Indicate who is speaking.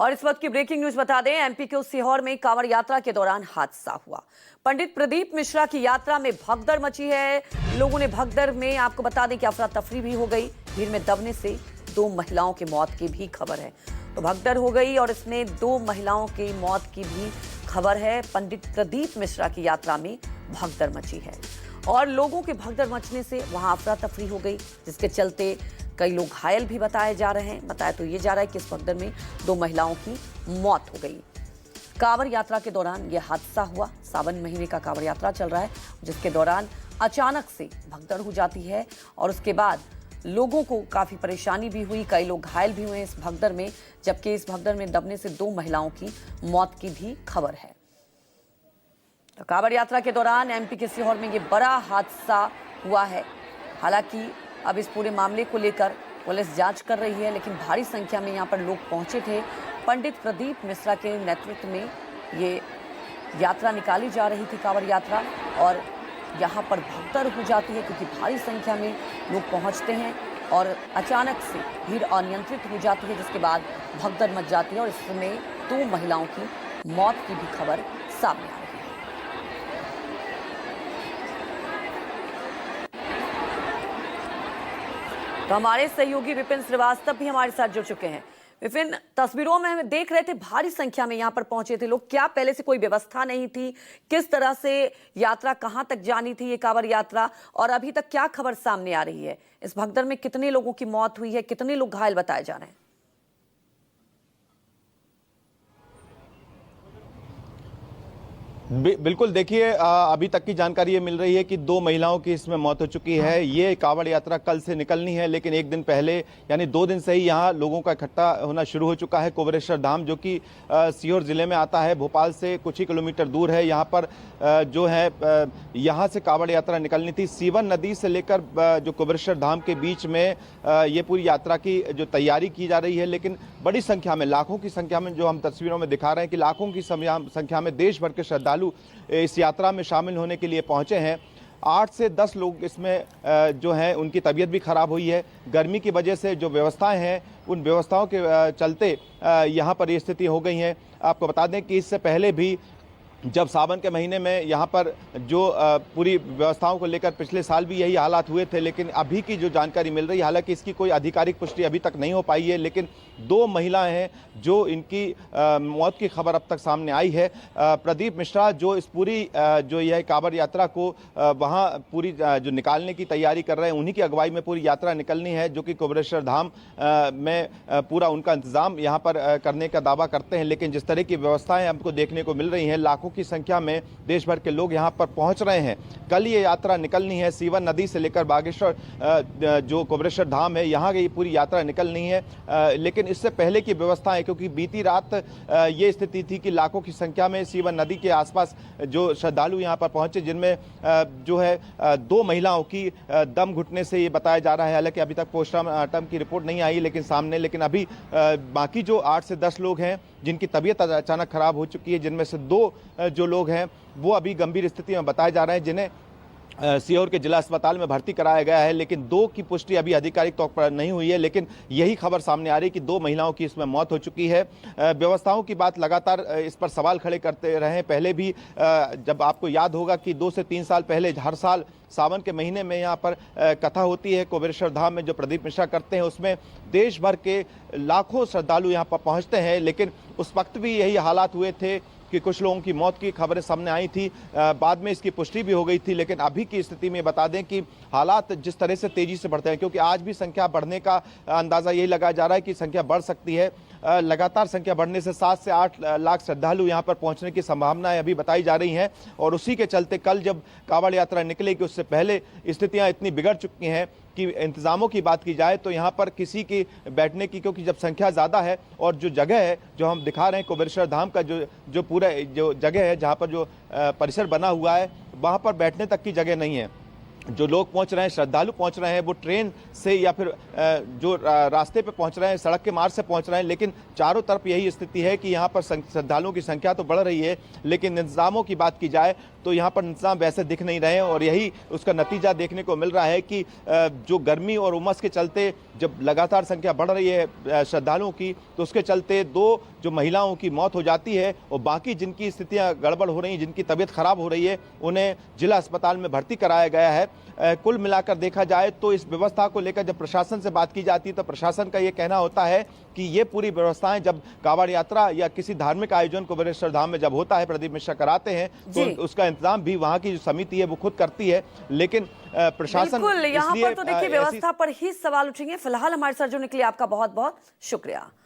Speaker 1: और इस वक्त की ब्रेकिंग न्यूज बता दें, एमपी के सीहोर में कांवड़ यात्रा के दौरान हादसा हुआ। पंडित प्रदीप मिश्रा की यात्रा में भगदड़ मची है। लोगों ने भगदड़ में आपको बता दें कि अफरा तफरी भी हो गई। भीड़ में दबने से 2 महिलाओं की मौत की भी खबर है। तो भगदड़ हो गई और इसमें 2 महिलाओं की मौत की भी खबर है। पंडित प्रदीप मिश्रा की यात्रा में भगदड़ मची है और लोगों के भगदड़ मचने से वहां अफरा तफरी हो गई, जिसके चलते कई लोग घायल भी बताए जा रहे हैं। बताया तो ये जा रहा है कि इस भगदड़ में 2 महिलाओं की मौत हो गई। कांवड़ यात्रा के दौरान यह हादसा हुआ। सावन महीने का कांवड़ यात्रा चल रहा है, जिसके दौरान अचानक से भगदड़ हो जाती है और उसके बाद लोगों को काफी परेशानी भी हुई। कई लोग घायल भी हुए इस भगदड़ में, जबकि इस भगदड़ में दबने से 2 महिलाओं की मौत की भी खबर है। तो कांवड़ यात्रा के दौरान एमपी के सीहोर में ये बड़ा हादसा हुआ है। हालांकि अब इस पूरे मामले को लेकर पुलिस जांच कर रही है, लेकिन भारी संख्या में यहां पर लोग पहुंचे थे। पंडित प्रदीप मिश्रा के नेतृत्व में ये यात्रा निकाली जा रही थी, कांवड़ यात्रा, और यहां पर भगदड़ हो जाती है क्योंकि भारी संख्या में लोग पहुंचते हैं और अचानक से भीड़ अनियंत्रित हो जाती है, जिसके बाद भगदड़ मच जाती है और इसमें 2 महिलाओं की मौत की भी खबर सामने आई। तो हमारे सहयोगी विपिन श्रीवास्तव भी हमारे साथ जुड़ चुके हैं। विपिन, तस्वीरों में हम देख रहे थे भारी संख्या में यहाँ पर पहुंचे थे लोग। क्या पहले से कोई व्यवस्था नहीं थी? किस तरह से यात्रा कहां तक जानी थी ये कांवड़ यात्रा, और अभी तक क्या खबर सामने आ रही है? इस भगदड़ में कितने लोगों की मौत हुई है, कितने लोग घायल बताए जा रहे हैं?
Speaker 2: बिल्कुल, देखिए अभी तक की जानकारी ये मिल रही है कि 2 महिलाओं की इसमें मौत हो चुकी है। ये कांवड़ यात्रा कल से निकलनी है, लेकिन एक दिन पहले यानी 2 दिन से ही यहाँ लोगों का इकट्ठा होना शुरू हो चुका है। कुबेरेश्वर धाम, जो कि सीहोर जिले में आता है, भोपाल से कुछ ही किलोमीटर दूर है। यहाँ पर जो है यहाँ से कांवड़ यात्रा निकलनी थी। सीवन नदी से लेकर जो कुबेरेश्वर धाम के बीच में ये पूरी यात्रा की जो तैयारी की जा रही है, लेकिन बड़ी संख्या में, लाखों की संख्या में, जो हम तस्वीरों में दिखा रहे हैं कि लाखों की संख्या में देश भर के श्रद्धालु इस यात्रा में शामिल होने के लिए पहुंचे हैं। 8 से 10 लोग इसमें जो हैं उनकी तबीयत भी खराब हुई है। गर्मी की वजह से जो व्यवस्थाएं हैं, उन व्यवस्थाओं के चलते यहाँ पर ये स्थिति हो गई है। आपको बता दें कि इससे पहले भी जब सावन के महीने में यहाँ पर जो पूरी व्यवस्थाओं को लेकर पिछले साल भी यही हालात हुए थे, लेकिन अभी की जो जानकारी मिल रही है, हालांकि इसकी कोई आधिकारिक पुष्टि अभी तक नहीं हो पाई है, लेकिन 2 महिलाएं हैं जो इनकी मौत की खबर अब तक सामने आई है। प्रदीप मिश्रा जो इस पूरी जो यह कांवड़ यात्रा को वहाँ पूरी जो निकालने की तैयारी कर रहे हैं, उन्हीं की अगुवाई में पूरी यात्रा निकलनी है, जो कि कुबेरेश्वर धाम में पूरा उनका इंतजाम यहाँ पर करने का दावा करते हैं। लेकिन जिस तरह की व्यवस्थाएं हमको देखने को मिल रही हैं, लाखों की संख्या में देश भर के लोग यहां पर पहुंच रहे हैं। कल ये यात्रा निकलनी है। सीवन नदी से लेकर बागेश्वर जो कुबेरेश्वर धाम है, यहां की पूरी यात्रा निकलनी है, लेकिन इससे पहले की व्यवस्था है, क्योंकि बीती रात ये स्थिति थी कि लाखों की संख्या में सीवन नदी के आसपास जो श्रद्धालु यहां पर पहुंचे, जिनमें जो है 2 महिलाओं की दम घुटने से ये बताया जा रहा है। हालांकि अभी तक पोस्टमार्टम की रिपोर्ट नहीं आई लेकिन अभी बाकी जो 8 से 10 लोग हैं जिनकी तबीयत अचानक खराब हो चुकी है, जिनमें से 2 जो लोग हैं वो अभी गंभीर स्थिति में बताए जा रहे हैं, जिन्हें सीहोर के जिला अस्पताल में भर्ती कराया गया है। लेकिन 2 की पुष्टि अभी आधिकारिक तौर पर नहीं हुई है, लेकिन यही खबर सामने आ रही है कि 2 महिलाओं की इसमें मौत हो चुकी है। व्यवस्थाओं की बात लगातार इस पर सवाल खड़े करते रहे। पहले भी जब आपको याद होगा कि 2 से 3 साल पहले हर साल सावन के महीने में यहाँ पर कथा होती है कुबेरेश्वर धाम में, जो प्रदीप मिश्रा करते हैं, उसमें देश भर के लाखों श्रद्धालु यहाँ पर पहुँचते हैं। लेकिन उस वक्त भी यही हालात हुए थे कि कुछ लोगों की मौत की खबरें सामने आई थी, बाद में इसकी पुष्टि भी हो गई थी। लेकिन अभी की स्थिति में बता दें कि हालात जिस तरह से तेजी से बढ़ते हैं, क्योंकि आज भी संख्या बढ़ने का अंदाजा यही लगाया जा रहा है कि संख्या बढ़ सकती है। लगातार संख्या बढ़ने से 7 से 8 लाख श्रद्धालु यहां पर पहुंचने की संभावनाएं अभी बताई जा रही हैं, और उसी के चलते कल जब कांवड़ यात्रा निकलेगी, उससे पहले स्थितियां इतनी बिगड़ चुकी हैं कि इंतजामों की बात की जाए तो यहाँ पर किसी की बैठने की, क्योंकि जब संख्या ज़्यादा है और जो जगह है जो हम दिखा रहे हैं कुबेरेश्वर धाम का जो पूरा जो जगह है, जहाँ पर जो परिसर बना हुआ है, वहाँ पर बैठने तक की जगह नहीं है। जो लोग पहुंच रहे हैं, श्रद्धालु पहुंच रहे हैं, वो ट्रेन से या फिर जो रास्ते पे पहुंच रहे हैं, सड़क के मार्ग से पहुंच रहे हैं। लेकिन चारों तरफ यही स्थिति है कि यहाँ पर श्रद्धालुओं की संख्या तो बढ़ रही है, लेकिन इंतजामों की बात की जाए तो यहाँ पर इंतजाम वैसे दिख नहीं रहे हैं। और यही उसका नतीजा देखने को मिल रहा है कि जो गर्मी और उमस के चलते जब लगातार संख्या बढ़ रही है श्रद्धालुओं की, तो उसके चलते दो जो महिलाओं की मौत हो जाती है और बाकी जिनकी स्थितियां गड़बड़ हो रही हैं, जिनकी तबीयत खराब हो रही है, उन्हें जिला अस्पताल में भर्ती कराया गया है। कुल मिलाकर देखा जाए तो इस व्यवस्था को लेकर जब प्रशासन से बात की जाती है तो प्रशासन का ये कहना होता है कि ये पूरी व्यवस्थाएं जब कांवड़ यात्रा या किसी धार्मिक आयोजन कुबेरेश्वर धाम में जब होता है, प्रदीप मिश्रा कराते हैं, तो उसका इंतजाम भी वहां की जो समिति है वो खुद करती है। लेकिन प्रशासन
Speaker 1: बिल्कुल, यहाँ पर तो देखिए व्यवस्था पर ही सवाल उठेंगे। फिलहाल हमारे साथ जुड़ने के लिए आपका बहुत बहुत शुक्रिया।